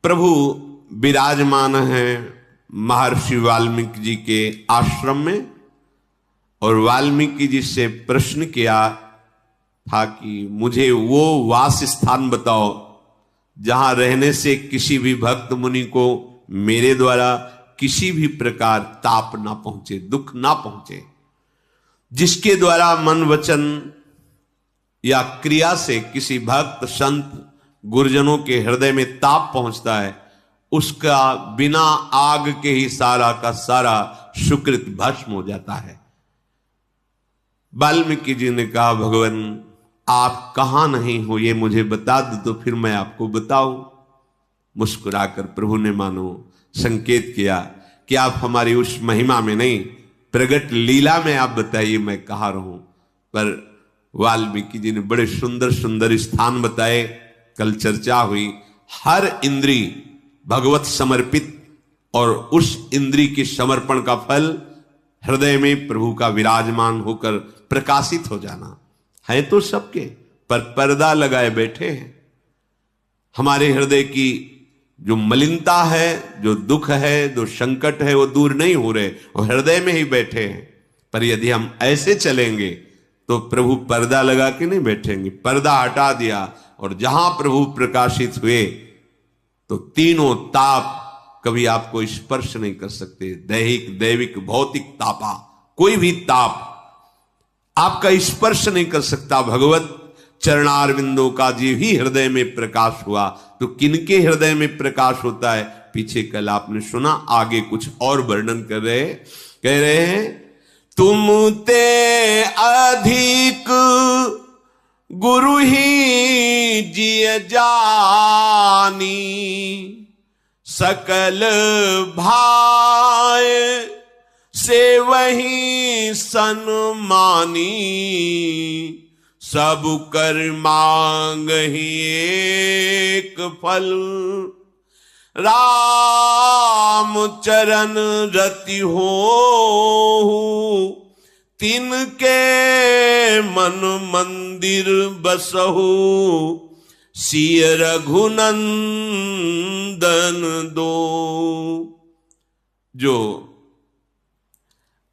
प्रभु विराजमान है महर्षि वाल्मीकि जी के आश्रम में, और वाल्मीकि जी से प्रश्न किया था कि मुझे वो वास स्थान बताओ जहां रहने से किसी भी भक्त मुनि को मेरे द्वारा किसी भी प्रकार ताप ना पहुंचे, दुख ना पहुंचे, जिसके द्वारा मन वचन या क्रिया से किसी भक्त संत गुरुजनों के हृदय में ताप पहुंचता है, उसका बिना आग के ही सारा का सारा सुकृत भस्म हो जाता है। वाल्मीकि जी ने कहा, भगवान आप कहां नहीं हो ये मुझे बता दो तो फिर मैं आपको बताऊं। मुस्कुराकर प्रभु ने मानो संकेत किया कि आप हमारी उस महिमा में नहीं, प्रगट लीला में आप बताइए मैं कहां रहूं। पर वाल्मीकि जी ने बड़े सुंदर सुंदर स्थान बताए। कल चर्चा हुई, हर इंद्री भगवत समर्पित, और उस इंद्री के समर्पण का फल हृदय में प्रभु का विराजमान होकर प्रकाशित हो जाना है। तो सबके पर पर्दा लगाए बैठे हैं। हमारे हृदय की जो मलिनता है, जो दुख है, जो संकट है, वो दूर नहीं हो रहे, वो हृदय में ही बैठे हैं। पर यदि हम ऐसे चलेंगे तो प्रभु पर्दा लगा के नहीं बैठेंगे। पर्दा हटा दिया और जहां प्रभु प्रकाशित हुए तो तीनों ताप कभी आपको स्पर्श नहीं कर सकते। दैहिक, दैविक, भौतिक तापा, कोई भी ताप आपका स्पर्श नहीं कर सकता। भगवत चरणारविंदों का जी ही हृदय में प्रकाश हुआ तो किनके हृदय में प्रकाश होता है, पीछे कल आपने सुना। आगे कुछ और वर्णन कह रहे हैं, तुम ते अधिक गुरु ही जिय जानी, सकल भाय से वही सन्मानी, सब कर मांग ही एक फल, राम चरण रति हो तिनके मन मंदिर बसहु, सिय रघुनंदन दो। जो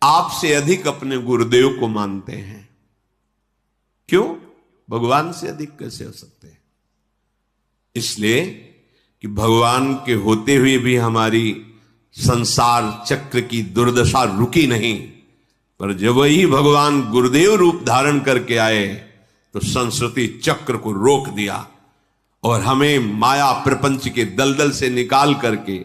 आपसे अधिक अपने गुरुदेव को मानते हैं, क्यों? भगवान से अधिक कैसे हो सकते हैं? इसलिए कि भगवान के होते हुए भी हमारी संसार चक्र की दुर्दशा रुकी नहीं, पर जब वही भगवान गुरुदेव रूप धारण करके आए तो संस्कृति चक्र को रोक दिया और हमें माया प्रपंच के दलदल से निकाल करके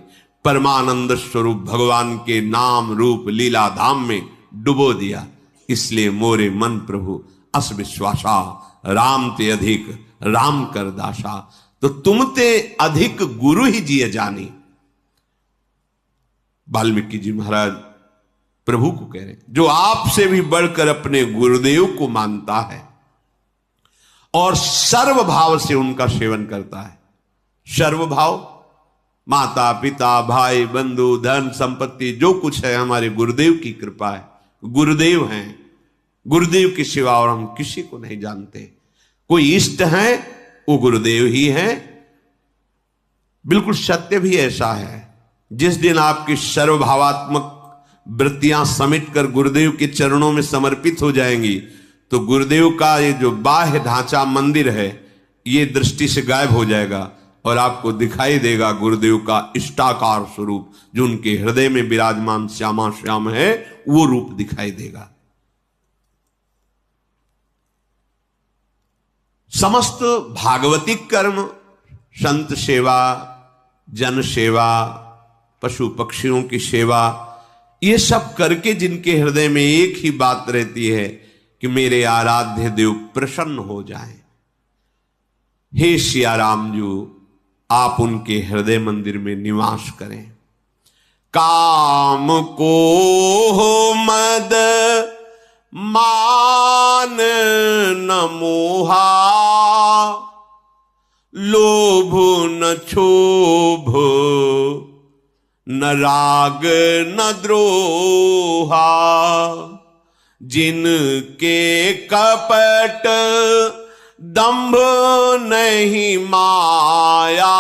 परमानंद स्वरूप भगवान के नाम रूप लीला धाम में डुबो दिया। इसलिए मोरे मन प्रभु अस विश्वासा, राम ते अधिक राम कर दासा, तो तुम ते अधिक गुरु ही जिए जानी। वाल्मीकि जी महाराज प्रभु को कह रहे, जो आपसे भी बढ़कर अपने गुरुदेव को मानता है और सर्वभाव से उनका सेवन करता है। सर्वभाव, माता पिता भाई बंधु धन संपत्ति जो कुछ है हमारे गुरुदेव की कृपा है। गुरुदेव हैं, गुरुदेव की सिवा और हम किसी को नहीं जानते। कोई इष्ट है वो गुरुदेव ही है। बिल्कुल सत्य भी ऐसा है, जिस दिन आपकी सर्वभावात्मक वृत्तियां समेट कर गुरुदेव के चरणों में समर्पित हो जाएंगी तो गुरुदेव का ये जो बाह्य ढांचा मंदिर है ये दृष्टि से गायब हो जाएगा और आपको दिखाई देगा गुरुदेव का इष्टाकार स्वरूप, जो उनके हृदय में विराजमान श्यामा श्याम है वो रूप दिखाई देगा। समस्त भागवतिक कर्म, संत सेवा, जन सेवा, पशु पक्षियों की सेवा, ये सब करके जिनके हृदय में एक ही बात रहती है कि मेरे आराध्य देव प्रसन्न हो जाएं, हे सिया राम जी आप उनके हृदय मंदिर में निवास करें। काम को हो मद मान न मोहा, लोभ न क्षोभ न राग न द्रोहा, जिनके कपट दंभ नहीं माया,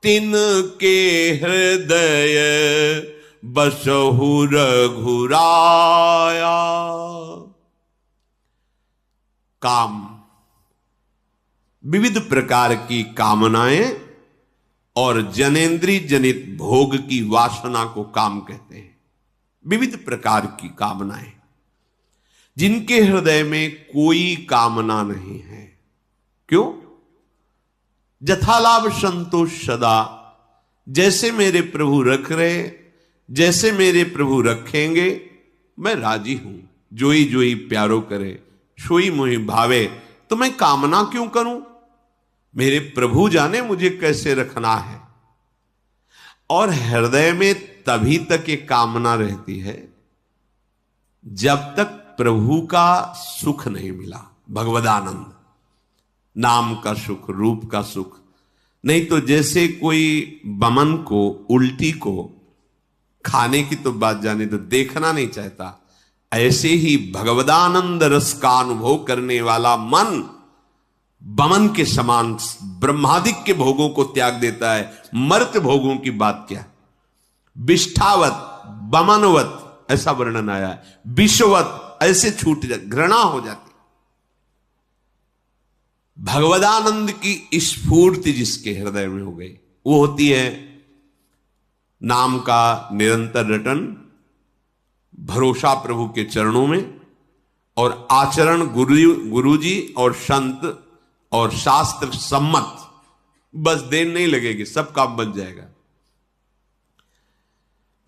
तिनके हृदय बसहु रघुराया। काम, विविध प्रकार की कामनाएं और जनेंद्रिय जनित भोग की वासना को काम कहते हैं। विविध प्रकार की कामनाएं, जिनके हृदय में कोई कामना नहीं है। क्यों? जथालाभ संतोष सदा, जैसे मेरे प्रभु रख रहे, जैसे मेरे प्रभु रखेंगे, मैं राजी हूं। जोई जोई प्यारो करे, सोई मोहि भावे। तो मैं कामना क्यों करूं? मेरे प्रभु जाने मुझे कैसे रखना है। और हृदय में तभी तक ये कामना रहती है जब तक प्रभु का सुख नहीं मिला, भगवदानंद, नाम का सुख, रूप का सुख। नहीं तो जैसे कोई बमन को, उल्टी को, खाने की तो बात जाने तो देखना नहीं चाहता, ऐसे ही भगवदानंद रस का अनुभव करने वाला मन बमन के समान ब्रह्मादिक के भोगों को त्याग देता है। मर्त भोगों की बात क्या, विष्ठावत, बमनवत ऐसा वर्णन आया है, विषवत ऐसे छूट जाती, घृणा हो जाती। भगवदानंद की स्फूर्ति जिसके हृदय में हो गई, वो होती है नाम का निरंतर रटन, भरोसा प्रभु के चरणों में, और आचरण गुरुजी और संत और शास्त्र सम्मत। बस देर नहीं लगेगी, सब काम बन जाएगा।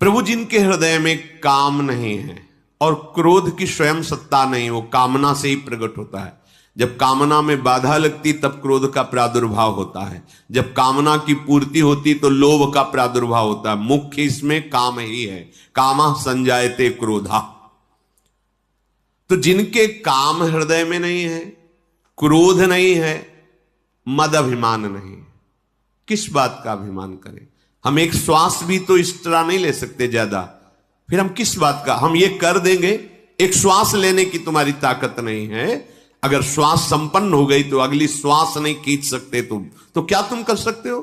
प्रभु जिनके हृदय में काम नहीं है और क्रोध की स्वयं सत्ता नहीं, वो कामना से ही प्रकट होता है। जब कामना में बाधा लगती तब क्रोध का प्रादुर्भाव होता है, जब कामना की पूर्ति होती तो लोभ का प्रादुर्भाव होता है। मुख्य इसमें काम ही है, कामा संजायते क्रोधा। तो जिनके काम हृदय में नहीं है, क्रोध नहीं है, मद अभिमान नहीं, किस बात का अभिमान करें? हम एक श्वास भी तो इस तरह नहीं ले सकते ज्यादा, फिर हम किस बात का? हम ये कर देंगे, एक श्वास लेने की तुम्हारी ताकत नहीं है। अगर श्वास संपन्न हो गई तो अगली श्वास नहीं खींच सकते तुम, तो क्या तुम कर सकते हो?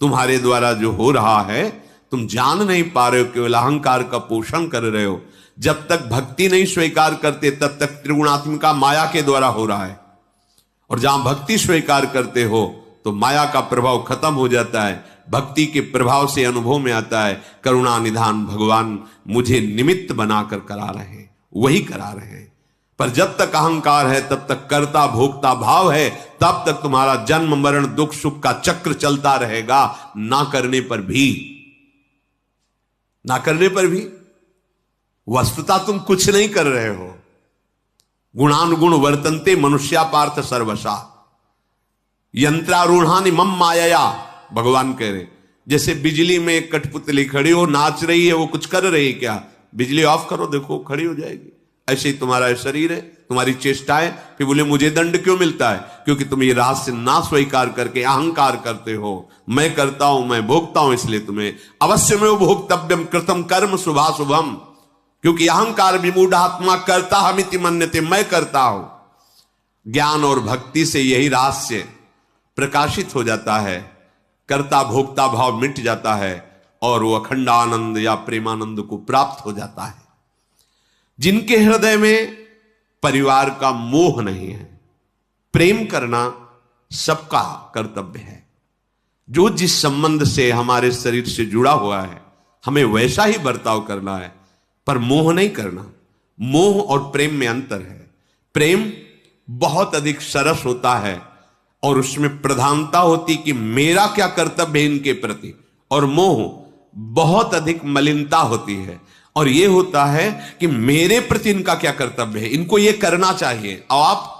तुम्हारे द्वारा जो हो रहा है तुम जान नहीं पा रहे हो, केवल अहंकार का पोषण कर रहे हो। जब तक भक्ति नहीं स्वीकार करते तब तक त्रिगुणात्मिका माया के द्वारा हो रहा है, और जहां भक्ति स्वीकार करते हो तो माया का प्रभाव खत्म हो जाता है। भक्ति के प्रभाव से अनुभव में आता है करुणा निधान भगवान मुझे निमित्त बनाकर करा रहे हैं, वही करा रहे हैं। पर जब तक अहंकार है तब तक कर्ता भोक्ता भाव है, तब तक तुम्हारा जन्म मरण दुख सुख का चक्र चलता रहेगा। ना करने पर भी वस्तुतः तुम कुछ नहीं कर रहे हो। गुणानुगुण वर्तन्ते मनुष्या पार्थ सर्वशा, यंत्रारूढ़ानि मम माया, भगवान कह रहे। जैसे बिजली में एक कठपुतली खड़ी हो, नाच रही है, वो कुछ कर रही है क्या? बिजली ऑफ करो, देखो खड़ी हो जाएगी। ऐसे ही तुम्हारा शरीर है, तुम्हारी चेष्टाएं। फिर बोले मुझे दंड क्यों मिलता है? क्योंकि तुम ये रहस्य ना स्वीकार करके अहंकार करते हो। मैं करता हूं, मैं भोगता हूं, इसलिए तुम्हें अवश्य में भोक्तव्यम कृतम कर्म शुभाशुभम। क्योंकि अहंकार विमूढ़ात्मा करता हमिति मन्यते, मैं करता हूं। ज्ञान और भक्ति से यही रहस्य प्रकाशित हो जाता है, कर्ता भोक्ता भाव मिट जाता है और वो अखंड आनंद या प्रेमानंद को प्राप्त हो जाता है। जिनके हृदय में परिवार का मोह नहीं है, प्रेम करना सबका कर्तव्य है। जो जिस संबंध से हमारे शरीर से जुड़ा हुआ है हमें वैसा ही बर्ताव करना है, पर मोह नहीं करना। मोह और प्रेम में अंतर है। प्रेम बहुत अधिक सरस होता है और उसमें प्रधानता होती कि मेरा क्या कर्तव्य है इनके प्रति, और मोह बहुत अधिक मलिनता होती है और यह होता है कि मेरे प्रति इनका क्या कर्तव्य है, इनको यह करना चाहिए। और आप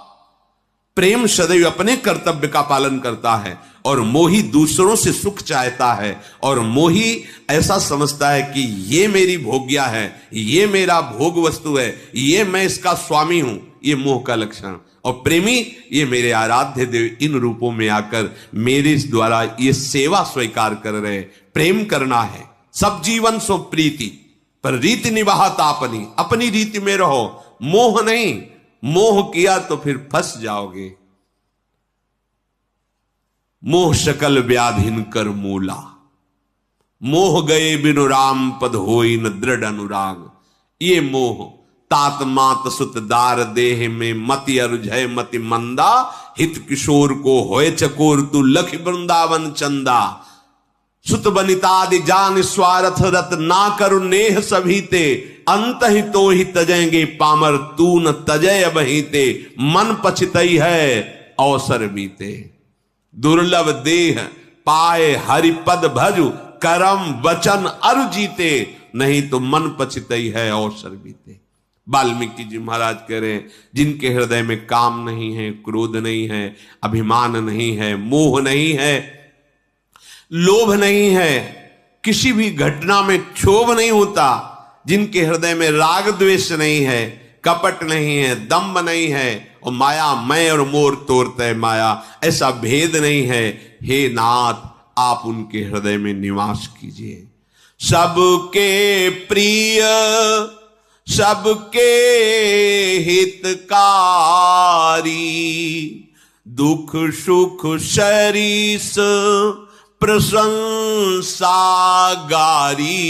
प्रेम सदैव अपने कर्तव्य का पालन करता है और मोही दूसरों से सुख चाहता है, और मोही ऐसा समझता है कि ये मेरी भोग्या है, ये मेरा भोग वस्तु है, ये मैं इसका स्वामी हूं। ये मोह का लक्षण। और प्रेमी ये मेरे आराध्य देव इन रूपों में आकर मेरे द्वारा ये सेवा स्वीकार कर रहे। प्रेम करना है, सब जीवन सो प्रीति, पर रीति निभाता अपनी, अपनी रीति में रहो, मोह नहीं। मोह किया तो फिर फंस जाओगे। मोह शकल व्याधिन कर मूला। मोह गए बिनु राम पद होई न दृढ़ अनुराग। ये मोह तात मात सुत दार देह में मति अरुझय मति मंदा। हित किशोर को होए चकोर तू लख वृंदावन चंदा। सुत बनितादि जान स्वार्थ रत ना करु नेह सभी ते। अंत ही तो ही तजेंगे पामर तू न तजय बहीते। मन पछतई है अवसर बीते। दुर्लभ देह पाए हरिपद भजु करम वचन अरु जीते। नहीं तो मन पछतई है अवसर बीते। वाल्मीकि जी महाराज कह रहे हैं जिनके हृदय में काम नहीं है, क्रोध नहीं है, अभिमान नहीं है, मोह नहीं है, लोभ नहीं है, किसी भी घटना में क्षोभ नहीं होता, जिनके हृदय में राग द्वेष नहीं है, कपट नहीं है, दंभ नहीं है, और माया मैं और मोर तोड़ते माया ऐसा भेद नहीं है, हे नाथ आप उनके हृदय में निवास कीजिए। सबके प्रिय सबके हितकारी दुख सुख शरीस प्रशंसा गारी।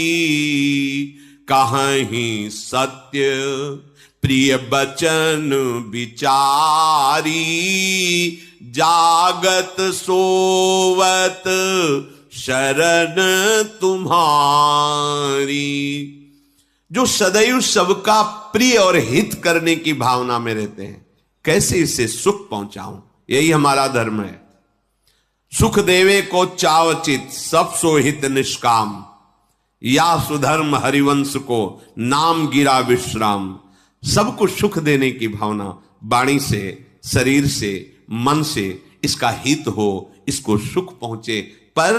कहीं सत्य प्रिय बचन विचारी जागत सोवत शरण तुम्हारी। जो सदैव सबका प्रिय और हित करने की भावना में रहते हैं, कैसे इससे सुख पहुंचाऊं, यही हमारा धर्म है। सुख देवे को चावचित सब सो हित निष्काम। या सुधर्म हरिवंश को नाम गिरा विश्राम। सबको सुख देने की भावना वाणी से, शरीर से, मन से इसका हित हो, इसको सुख पहुंचे, पर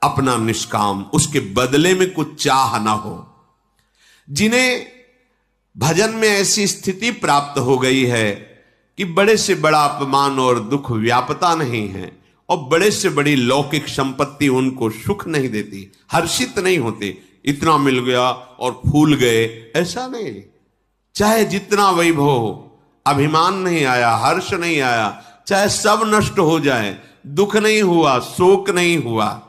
अपना निष्काम, उसके बदले में कुछ चाह ना हो। जिन्हें भजन में ऐसी स्थिति प्राप्त हो गई है कि बड़े से बड़ा अपमान और दुख व्यापता नहीं है, और बड़े से बड़ी लौकिक संपत्ति उनको सुख नहीं देती, हर्षित नहीं होते। इतना मिल गया और फूल गए, ऐसा नहीं। चाहे जितना वैभव हो, अभिमान नहीं आया, हर्ष नहीं आया, चाहे सब नष्ट हो जाए, दुख नहीं हुआ, शोक नहीं हुआ।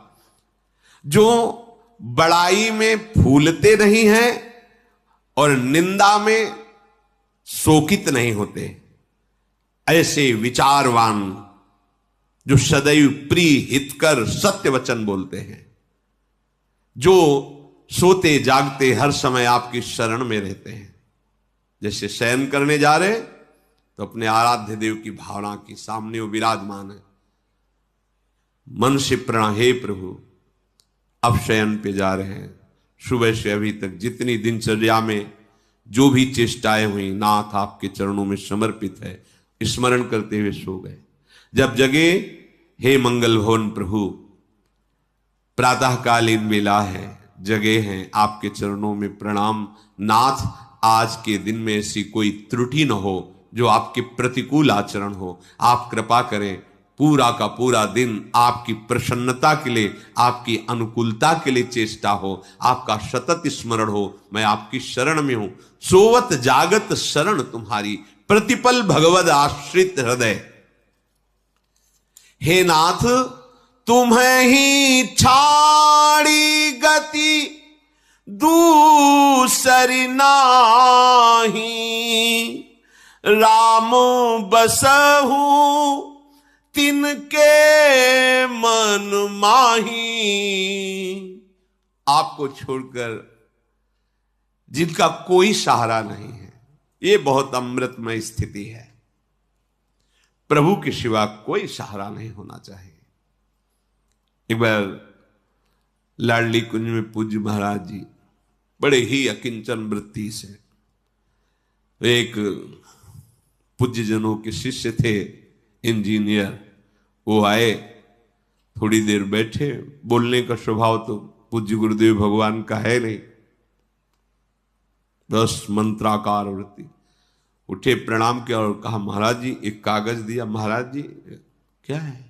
जो बड़ाई में फूलते नहीं हैं और निंदा में शोकित नहीं होते, ऐसे विचारवान जो सदैव प्रिय हितकर सत्य वचन बोलते हैं, जो सोते जागते हर समय आपकी शरण में रहते हैं। जैसे शयन करने जा रहे तो अपने आराध्य देव की भावना की सामने वो विराजमान है। मन से प्रण, हे प्रभु अब शयन पे जा रहे हैं। सुबह से अभी तक जितनी दिनचर्या में जो भी चेष्टाएं हुई, नाथ आपके चरणों में समर्पित है, स्मरण करते हुए सो गए। जब जगे, हे मंगल भवन प्रभु प्रातःकालीन वेला है, जगे हैं, आपके चरणों में प्रणाम। नाथ आज के दिन में ऐसी कोई त्रुटि न हो जो आपके प्रतिकूल आचरण हो। आप कृपा करें, पूरा का पूरा दिन आपकी प्रसन्नता के लिए, आपकी अनुकूलता के लिए चेष्टा हो, आपका सतत स्मरण हो। मैं आपकी शरण में हूं, सोवत जागत शरण तुम्हारी, प्रतिपल भगवद आश्रित हृदय। हे नाथ तुम्हें ही छाड़ी गति दूसरी नाही। राम बसहु तिनके मन माही। आपको छोड़कर जिनका कोई सहारा नहीं है, ये बहुत अमृतमय स्थिति है। प्रभु के सिवा कोई सहारा नहीं होना चाहिए। एक बार लाडली कुंज में पूज्य महाराज जी बड़े ही अकिंचन वृत्ति से, एक पूज्य जनों के शिष्य थे, इंजीनियर, वो आए, थोड़ी देर बैठे। बोलने का स्वभाव तो पूज्य गुरुदेव भगवान का है नहीं, बस मंत्राकार वृत्ति। उठे, प्रणाम किया और कहा महाराज जी एक कागज दिया। महाराज जी क्या है?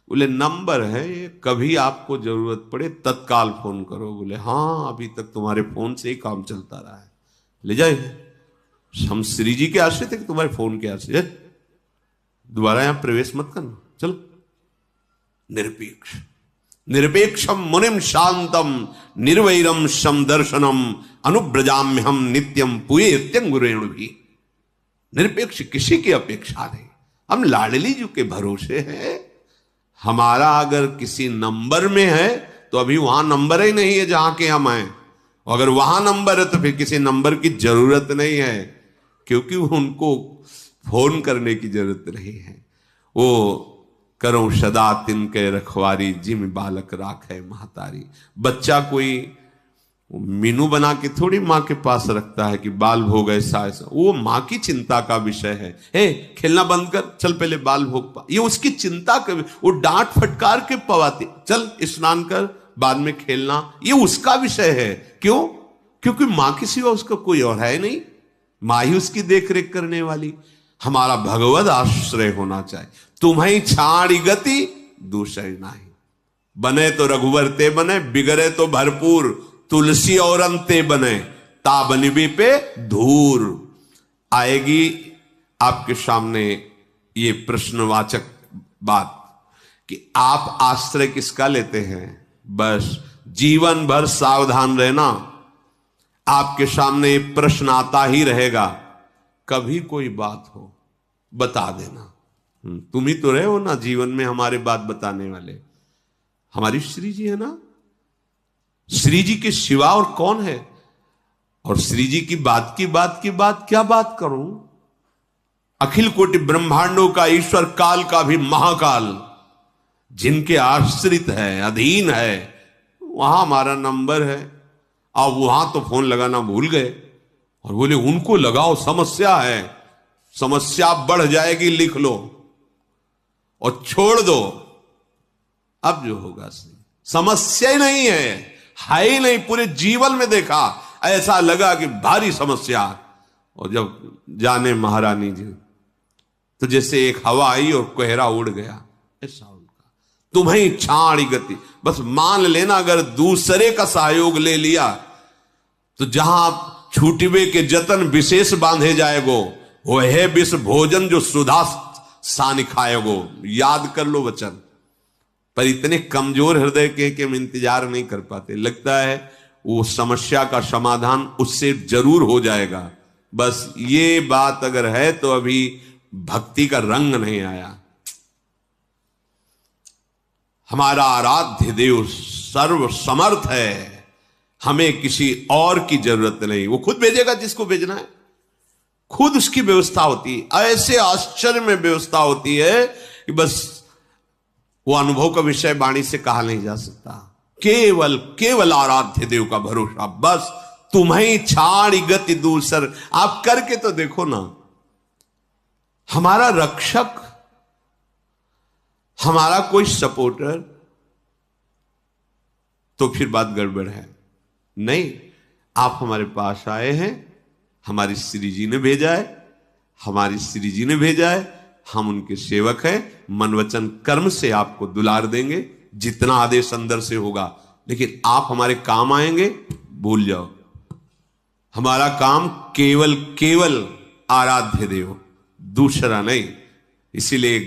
बोले नंबर है ये, कभी आपको जरूरत पड़े तत्काल फोन करो। बोले हाँ अभी तक तुम्हारे फोन से ही काम चलता रहा है, ले जाए। हम श्री जी के आश्रित है कि तुम्हारे फोन के आश्रित? दोबारा यहां प्रवेश मत करना, चलो। निरपेक्ष निरपेक्षम मुनिम शांतम निर्वैरम सम दर्शनम अनुब्रजाम्य हम नित्यम पुएत्यंगुरेणु भी। निरपेक्ष, किसी की अपेक्षा नहीं, हम लाडली जी के भरोसे हैं। हमारा अगर किसी नंबर में है तो अभी वहां नंबर ही नहीं है जहां के हम हैं, अगर वहां नंबर है तो फिर किसी नंबर की जरूरत नहीं है, क्योंकि उनको फोन करने की जरूरत नहीं है। वो करो सदा तिनके रखवारी जिम बालक राखे महतारी। बच्चा कोई मीनू बना के थोड़ी माँ के पास रखता है कि बाल भोग ऐसा ऐसा, वो माँ की चिंता का विषय है। हे खेलना बंद कर, चल पहले बाल भोग पा, ये उसकी चिंता का, वो डांट फटकार के पवाती, चल स्नान कर बाद में खेलना, ये उसका विषय है। क्यों? क्योंकि माँ के सिवा उसका कोई और है नहीं, माँ ही उसकी देख रेख करने वाली। हमारा भगवत आश्रय होना चाहिए। तुम्हें छाड़ी गति दूसरी नहीं, बने तो रघुवर ते बने, बिगड़े तो भरपूर, तुलसी और अंते बने, ता बनिबे पे धूर। आएगी आपके सामने ये प्रश्नवाचक बात कि आप आश्रय किसका लेते हैं। बस जीवन भर सावधान रहना, आपके सामने प्रश्न आता ही रहेगा, कभी कोई बात हो बता देना। तुम ही तो रहे हो ना जीवन में हमारे बात बताने वाले, हमारी श्री जी है ना। श्री जी के सिवा और कौन है? और श्री जी की बात क्या बात करूं। अखिल कोटि ब्रह्मांडों का ईश्वर, काल का भी महाकाल, जिनके आश्रित है, अधीन है, वहां हमारा नंबर है। अब वहां तो फोन लगाना भूल गए और बोले उनको लगाओ, समस्या है, समस्या बढ़ जाएगी, लिख लो और छोड़ दो। अब जो होगा समस्या ही नहीं है ही नहीं। पूरे जीवन में देखा ऐसा लगा कि भारी समस्या, और जब जाने महारानी जी तो जैसे एक हवा आई और कोहरा उड़ गया, ऐसा उनका। तुम्हें छाड़ी गति, बस मान लेना अगर दूसरे का सहयोग ले लिया तो जहां छूटवे के जतन विशेष बांधे जाएगो, वह विष भोजन जो सुधा सानि खाएगो। याद कर लो वचन। पर इतने कमजोर हृदय के हम इंतजार नहीं कर पाते। लगता है वो समस्या का समाधान उससे जरूर हो जाएगा। बस ये बात अगर है तो अभी भक्ति का रंग नहीं आया। हमारा आराध्य देव सर्व समर्थ है, हमें किसी और की जरूरत नहीं। वो खुद भेजेगा जिसको भेजना है, खुद उसकी व्यवस्था होती है। ऐसे आश्चर्य में व्यवस्था होती है कि बस वो अनुभव का विषय वाणी से कहा नहीं जा सकता। केवल केवल आराध्य देव का भरोसा, बस तुम्हें छाड़ी गति दूसर। आप करके तो देखो ना, हमारा रक्षक, हमारा कोई सपोर्टर, तो फिर बात गड़बड़ है। नहीं, आप हमारे पास आए हैं, हमारी श्री जी ने भेजा है, हमारी श्री जी ने भेजा है, हम उनके सेवक हैं। मन वचन कर्म से आपको दुलार देंगे, जितना आदेश अंदर से होगा। लेकिन आप हमारे काम आएंगे, भूल जाओ। हमारा काम केवल केवल आराध्य देव, दूसरा नहीं। इसीलिए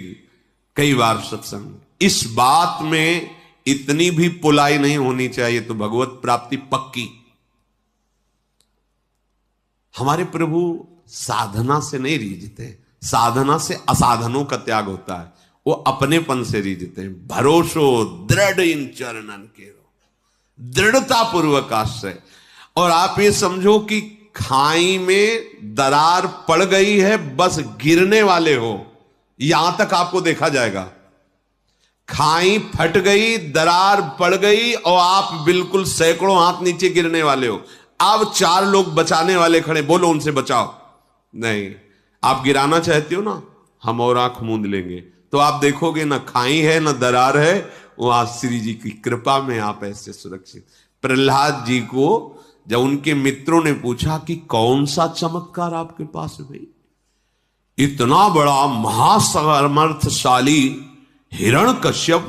कई बार सत्संग, इस बात में इतनी भी पुलाई नहीं होनी चाहिए तो भगवत प्राप्ति पक्की। हमारे प्रभु साधना से नहीं रीझते, साधना से असाधनों का त्याग होता है। वो अपनेपन से रीझते हैं। भरोसो दृढ़ इन चरणन के, दृढ़ता पूर्वक आश्रय। और आप ये समझो कि खाई में दरार पड़ गई है, बस गिरने वाले हो, यहां तक आपको देखा जाएगा। खाई फट गई, दरार पड़ गई और आप बिल्कुल सैकड़ों हाथ नीचे गिरने वाले हो। अब 4 लोग बचाने वाले खड़े, बोलो उनसे बचाओ। नहीं, आप गिराना चाहते हो ना, हम और आंख मूंद लेंगे तो आप देखोगे ना खाई है ना दरार है। वहां श्री जी की कृपा में आप ऐसे सुरक्षित। प्रहलाद जी को जब उनके मित्रों ने पूछा कि कौन सा चमत्कार आपके पास है भाई, इतना बड़ा महासमर्थशाली हिरण्यकश्यप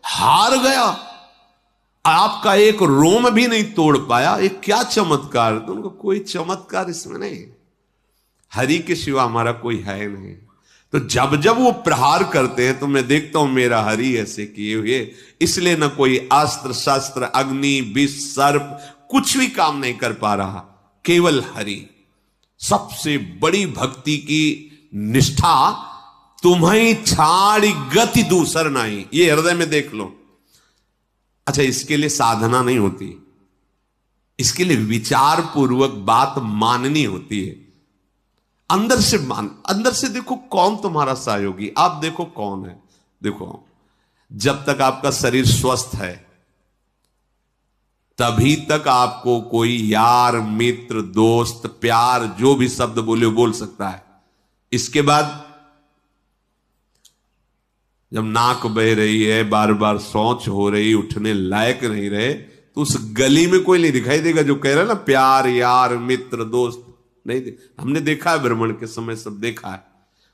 हार गया, आपका एक रोम भी नहीं तोड़ पाया, ये क्या चमत्कार। तो उनको कोई चमत्कार इसमें नहीं, हरि के सिवा हमारा कोई है नहीं। तो जब जब वो प्रहार करते हैं तो मैं देखता हूं मेरा हरि ऐसे किए हुए, इसलिए न कोई अस्त्र शस्त्र अग्नि विष सर्प कुछ भी काम नहीं कर पा रहा, केवल हरि। सबसे बड़ी भक्ति की निष्ठा तुम्हें छाड़ी गति दूसर नहीं, ये हृदय में देख लो। अच्छा, इसके लिए साधना नहीं होती, इसके लिए विचार पूर्वक बात माननी होती है। अंदर से अंदर से देखो कौन तुम्हारा सहयोगी, आप देखो कौन है। देखो, जब तक आपका शरीर स्वस्थ है तभी तक आपको कोई यार मित्र दोस्त प्यार जो भी शब्द बोल सकता है। इसके बाद जब नाक बह रही है, बार बार शौच हो रही, उठने लायक नहीं रहे, तो उस गली में कोई नहीं दिखाई देगा जो कह रहा है ना प्यार यार मित्र दोस्त। नहीं, हमने देखा है भ्रमण के समय, सब देखा है,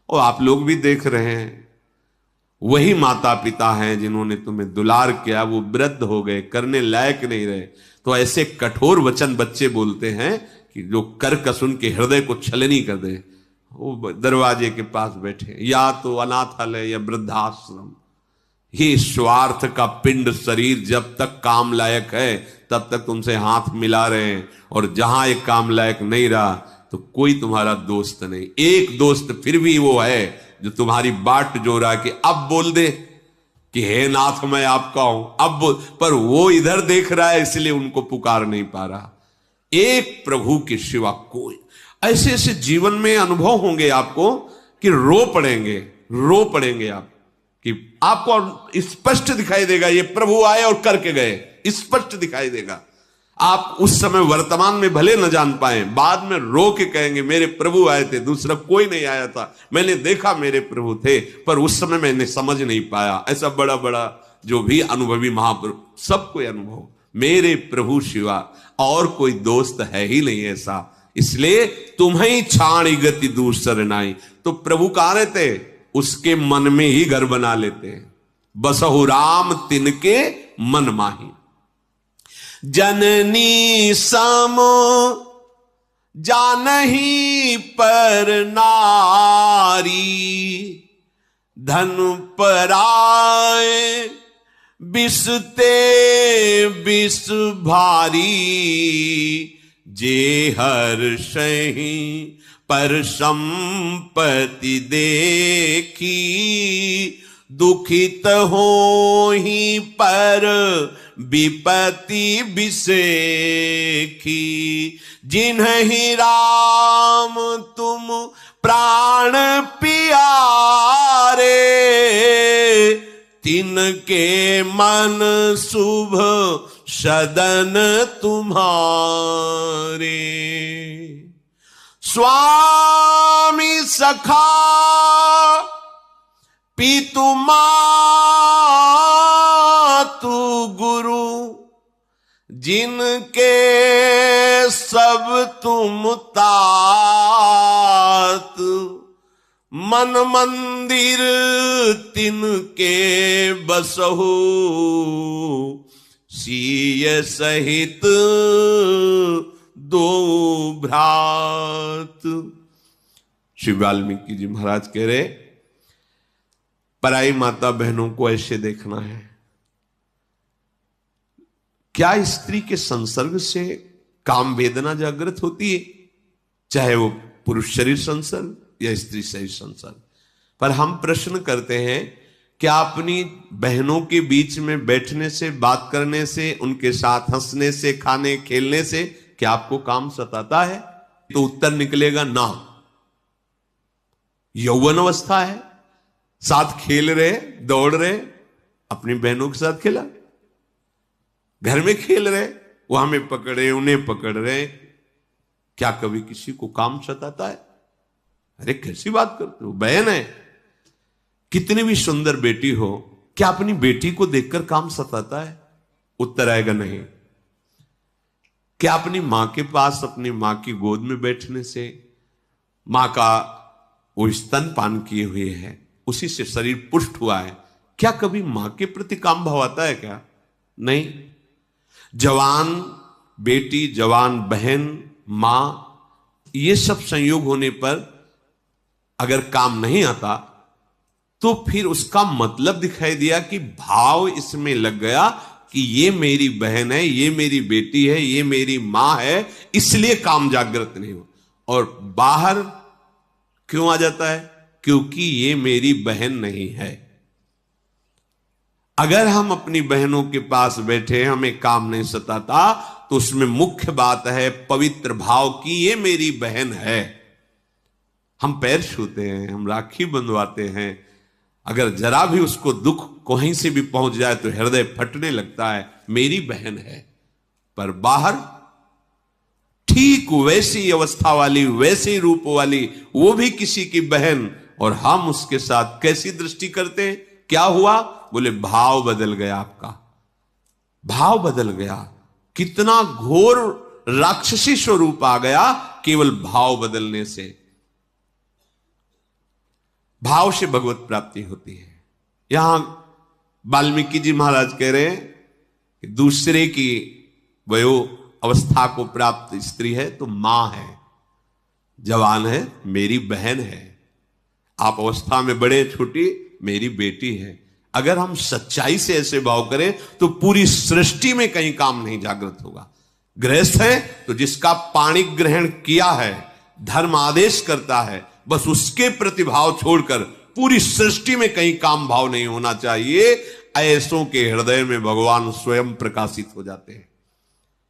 और आप लोग भी देख रहे हैं। वही माता पिता हैं जिन्होंने तुम्हें दुलार किया, वो वृद्ध हो गए, करने लायक नहीं रहे, तो ऐसे कठोर वचन बच्चे बोलते हैं कि जो कर्कश उनके हृदय को छलनी कर दे। वो दरवाजे के पास बैठे, या तो अनाथालय या वृद्धाश्रम। ये स्वार्थ का पिंड शरीर जब तक काम लायक है तब तक तुमसे हाथ मिला रहे हैं, और जहां एक काम लायक नहीं रहा तो कोई तुम्हारा दोस्त नहीं। एक दोस्त फिर भी वो है जो तुम्हारी बाट जो रहा कि अब बोल दे कि हे नाथ मैं आपका हूं, अब बोल, पर वो इधर देख रहा है इसलिए उनको पुकार नहीं पा रहा। एक प्रभु के सिवा कोई। ऐसे ऐसे जीवन में अनुभव होंगे आपको कि रो पड़ेंगे आप, कि आपको स्पष्ट दिखाई देगा ये प्रभु आए और करके गए, स्पष्ट दिखाई देगा। आप उस समय वर्तमान में भले न जान पाए, बाद में रो के कहेंगे मेरे प्रभु आए थे, दूसरा कोई नहीं आया था, मैंने देखा मेरे प्रभु थे, पर उस समय मैंने समझ नहीं पाया। ऐसा बड़ा बड़ा जो भी अनुभवी महाप्रभु, सबको अनुभव, मेरे प्रभु शिवा और कोई दोस्त है ही नहीं ऐसा, इसलिए तुम्हें छाणी गति दूसर नाई। तो प्रभु कहां रहते, उसके मन में ही घर बना लेते हैं। बसहु राम तिनके मन माही, जननी सम जानही पर नारी, धन पराए बिसते बिस भारी, जे हर्षहि पर संपत्ति देखी, दुखित होहि पर विपत्ति बिसेखी, जिन्हि राम तुम प्राण पियारे, तिनके मन शुभ सदन तुम्हारे। स्वामी सखा पितु मातु गुरु, जिनके सब तुम तात, मन मंदिर तिनके बसहु, सीय सहित दो भ्रात। श्री वाल्मीकि जी महाराज कह रहे, पराई माता बहनों को ऐसे देखना है। क्या स्त्री के संसर्ग से काम वेदना जागृत होती है, चाहे वो पुरुष शरीर संसर्ग या स्त्री शरीर संसर्ग। पर हम प्रश्न करते हैं, क्या अपनी बहनों के बीच में बैठने से, बात करने से, उनके साथ हंसने से, खाने खेलने से क्या आपको काम सताता है? तो उत्तर निकलेगा ना। यौवन अवस्था है, साथ खेल रहे, दौड़ रहे, अपनी बहनों के साथ खेला, घर में खेल रहे, वो हमें पकड़े उन्हें पकड़ रहे, क्या कभी किसी को काम सताता है? अरे कैसी बात करते हो, बहन है, कितनी भी सुंदर बेटी हो, क्या अपनी बेटी को देखकर काम सताता है? उत्तर आएगा नहीं। क्या अपनी मां के पास, अपनी मां की गोद में बैठने से, मां का वो स्तनपान किए हुए है, उसी से शरीर पुष्ट हुआ है, क्या कभी मां के प्रति काम भाव आता है क्या? नहीं। जवान बेटी, जवान बहन, मां, ये सब संयोग होने पर अगर काम नहीं आता तो फिर उसका मतलब दिखाई दिया कि भाव इसमें लग गया कि ये मेरी बहन है, ये मेरी बेटी है, ये मेरी मां है, इसलिए काम जागृत नहीं हो। और बाहर क्यों आ जाता है? क्योंकि ये मेरी बहन नहीं है। अगर हम अपनी बहनों के पास बैठे, हमें काम नहीं सताता, तो उसमें मुख्य बात है पवित्र भाव की ये मेरी बहन है। हम पैर छूते हैं, हम राखी बंधवाते हैं, अगर जरा भी उसको दुख कहीं से भी पहुंच जाए तो हृदय फटने लगता है, मेरी बहन है। पर बाहर ठीक वैसी अवस्था वाली, वैसी रूप वाली, वो भी किसी की बहन, और हम उसके साथ कैसी दृष्टि करते हैं? क्या हुआ? बोले भाव बदल गया, आपका भाव बदल गया। कितना घोर राक्षसी स्वरूप आ गया केवल भाव बदलने से। भाव से भगवत प्राप्ति होती है। यहां वाल्मीकि जी महाराज कह रहे हैं कि दूसरे की वयो अवस्था को प्राप्त स्त्री है तो मां है, जवान है, मेरी बहन है। आप अवस्था में बड़े छोटी, मेरी बेटी है। अगर हम सच्चाई से ऐसे भाव करें तो पूरी सृष्टि में कहीं काम नहीं जागृत होगा। गृहस्थ है तो जिसका पाणी ग्रहण किया है, धर्म आदेश करता है, बस उसके प्रतिभाव छोड़कर पूरी सृष्टि में कहीं काम भाव नहीं होना चाहिए। ऐसों के हृदय में भगवान स्वयं प्रकाशित हो जाते हैं।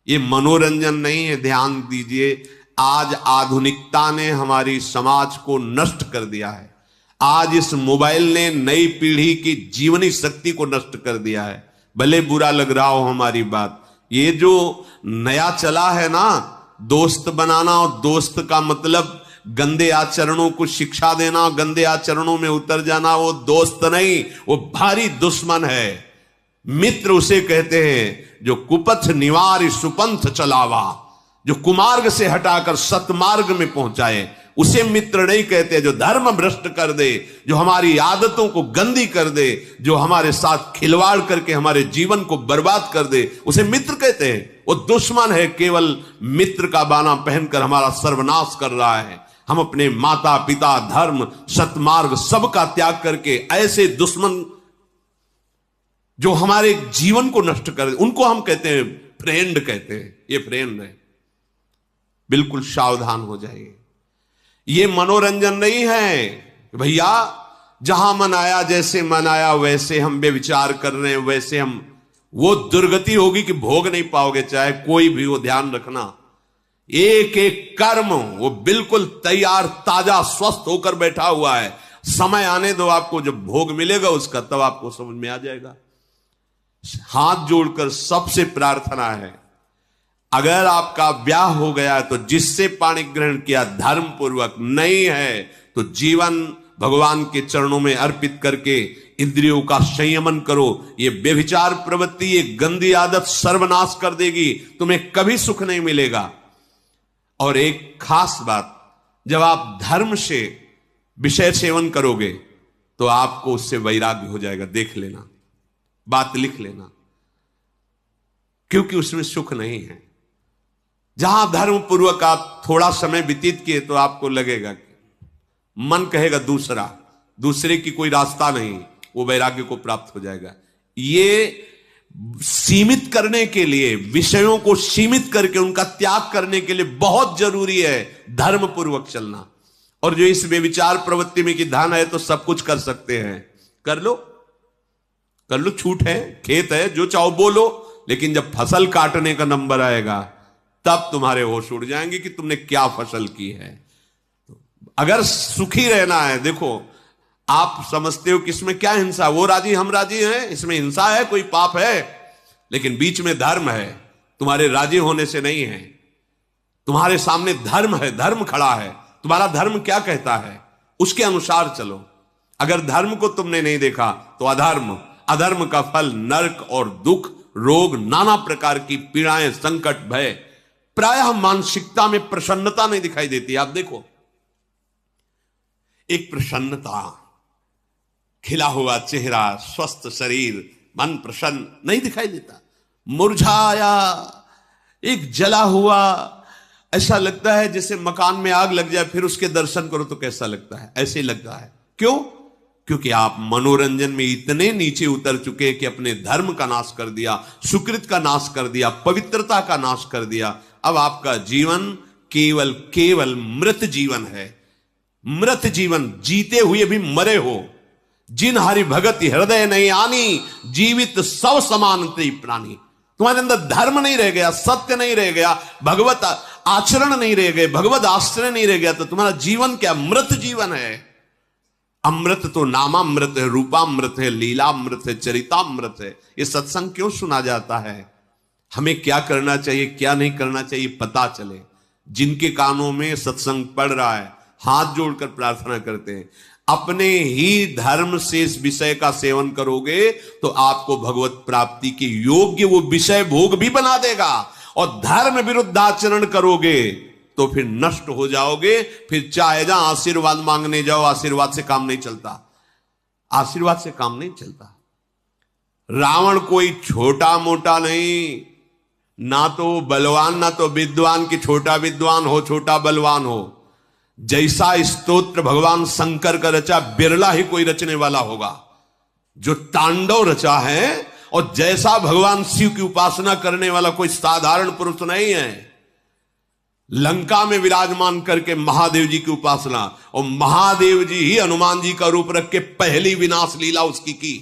ये मनोरंजन नहीं है, ध्यान दीजिए। आज आधुनिकता ने हमारी समाज को नष्ट कर दिया है। आज इस मोबाइल ने नई पीढ़ी की जीवनी शक्ति को नष्ट कर दिया है। भले बुरा लग रहा हो हमारी बात, ये जो नया चला है ना, दोस्त बनाना, और दोस्त का मतलब गंदे आचरणों को शिक्षा देना, गंदे आचरणों में उतर जाना, वो दोस्त नहीं, वो भारी दुश्मन है। मित्र उसे कहते हैं जो कुपथ निवार सुपंथ चलावा, जो कुमार्ग से हटाकर सतमार्ग में पहुंचाए, उसे मित्र नहीं कहते। जो धर्म भ्रष्ट कर दे, जो हमारी आदतों को गंदी कर दे, जो हमारे साथ खिलवाड़ करके हमारे जीवन को बर्बाद कर दे, उसे मित्र कहते हैं। वो दुश्मन है, केवल मित्र का बाना पहनकर हमारा सर्वनाश कर रहा है। हम अपने माता पिता, धर्म, सतमार्ग सबका त्याग करके ऐसे दुश्मन जो हमारे जीवन को नष्ट कर दे, उनको हम कहते हैं फ्रेंड, कहते हैं ये फ्रेंड है। बिल्कुल सावधान हो जाइए। ये मनोरंजन नहीं है भैया, जहां मन आया, जैसे मन आया वैसे हम बेविचार कर रहे हैं, वैसे हम, वो दुर्गति होगी कि भोग नहीं पाओगे, चाहे कोई भी हो। ध्यान रखना, एक एक कर्म वो बिल्कुल तैयार, ताजा, स्वस्थ होकर बैठा हुआ है। समय आने दो, आपको जब भोग मिलेगा उसका, तब आपको समझ में आ जाएगा। हाथ जोड़कर सबसे प्रार्थना है, अगर आपका ब्याह हो गया तो जिससे पाणी ग्रहण किया धर्म पूर्वक, नहीं है तो जीवन भगवान के चरणों में अर्पित करके इंद्रियों का संयमन करो। ये व्यभिचार प्रवृत्ति, ये गंदी आदत सर्वनाश कर देगी, तुम्हें कभी सुख नहीं मिलेगा। और एक खास बात, जब आप धर्म से विषय सेवन करोगे तो आपको उससे वैराग्य हो जाएगा। देख लेना, बात लिख लेना, क्योंकि उसमें सुख नहीं है। जहां धर्म पूर्वक आप थोड़ा समय व्यतीत किए तो आपको लगेगा कि मन कहेगा दूसरे की कोई रास्ता नहीं, वो वैराग्य को प्राप्त हो जाएगा। ये सीमित करने के लिए, विषयों को सीमित करके उनका त्याग करने के लिए बहुत जरूरी है धर्म पूर्वक चलना। और जो इस व्यभिचार प्रवृत्ति में कि धन है तो सब कुछ कर सकते हैं, कर लो, छूट है, खेत है, जो चाहो बोलो, लेकिन जब फसल काटने का नंबर आएगा तब तुम्हारे होश उड़ जाएंगे कि तुमने क्या फसल की है। अगर सुखी रहना है, देखो आप समझते हो कि इसमें क्या हिंसा, वो राजी हम राजी हैं, इसमें हिंसा है, कोई पाप है, लेकिन बीच में धर्म है। तुम्हारे राजी होने से नहीं है, तुम्हारे सामने धर्म है, धर्म खड़ा है। तुम्हारा धर्म क्या कहता है उसके अनुसार चलो। अगर धर्म को तुमने नहीं देखा तो अधर्म, अधर्म का फल नरक और दुख, रोग, नाना प्रकार की पीड़ाएं, संकट, भय। प्रायः मानसिकता में प्रसन्नता नहीं दिखाई देती। आप देखो, एक प्रसन्नता, खिला हुआ चेहरा, स्वस्थ शरीर, मन प्रसन्न नहीं दिखाई देता। मुरझाया, एक जला हुआ, ऐसा लगता है जैसे मकान में आग लग जाए, फिर उसके दर्शन करो तो कैसा लगता है, ऐसे ही लगता है। क्यों? क्योंकि आप मनोरंजन में इतने नीचे उतर चुके कि अपने धर्म का नाश कर दिया, सुकृत का नाश कर दिया, पवित्रता का नाश कर दिया। अब आपका जीवन केवल केवल मृत जीवन है। मृत जीवन, जीते हुए भी मरे हो। जिन हरि भगत हृदय नहीं आनी, जीवित सब समानते प्राणी। तुम्हारे अंदर धर्म नहीं रह गया, सत्य नहीं रह गया, भगवत आचरण नहीं रह गए, भगवत आश्रय नहीं रह गया, तो तुम्हारा जीवन क्या? मृत जीवन है। अमृत तो नामामृत है, रूपामृत है, लीलामृत है, चरितामृत है। ये सत्संग क्यों सुना जाता है? हमें क्या करना चाहिए, क्या नहीं करना चाहिए पता चले। जिनके कानों में सत्संग पड़ रहा है, हाथ जोड़कर प्रार्थना करते हैं, अपने ही धर्म से इस विषय का सेवन करोगे तो आपको भगवत प्राप्ति के योग्य वो विषय भोग भी बना देगा। और धर्म विरुद्ध आचरण करोगे तो फिर नष्ट हो जाओगे। फिर चाहे जहां आशीर्वाद मांगने जाओ, आशीर्वाद से काम नहीं चलता, आशीर्वाद से काम नहीं चलता। रावण कोई छोटा मोटा नहीं, ना तो बलवान ना तो विद्वान की छोटा विद्वान हो, छोटा बलवान हो। जैसा स्तोत्र भगवान शंकर का रचा, बिरला ही कोई रचने वाला होगा जो तांडव रचा है। और जैसा भगवान शिव की उपासना करने वाला कोई साधारण पुरुष नहीं है। लंका में विराजमान करके महादेव जी की उपासना, और महादेव जी ही हनुमान जी का रूप रख के पहली विनाश लीला उसकी की।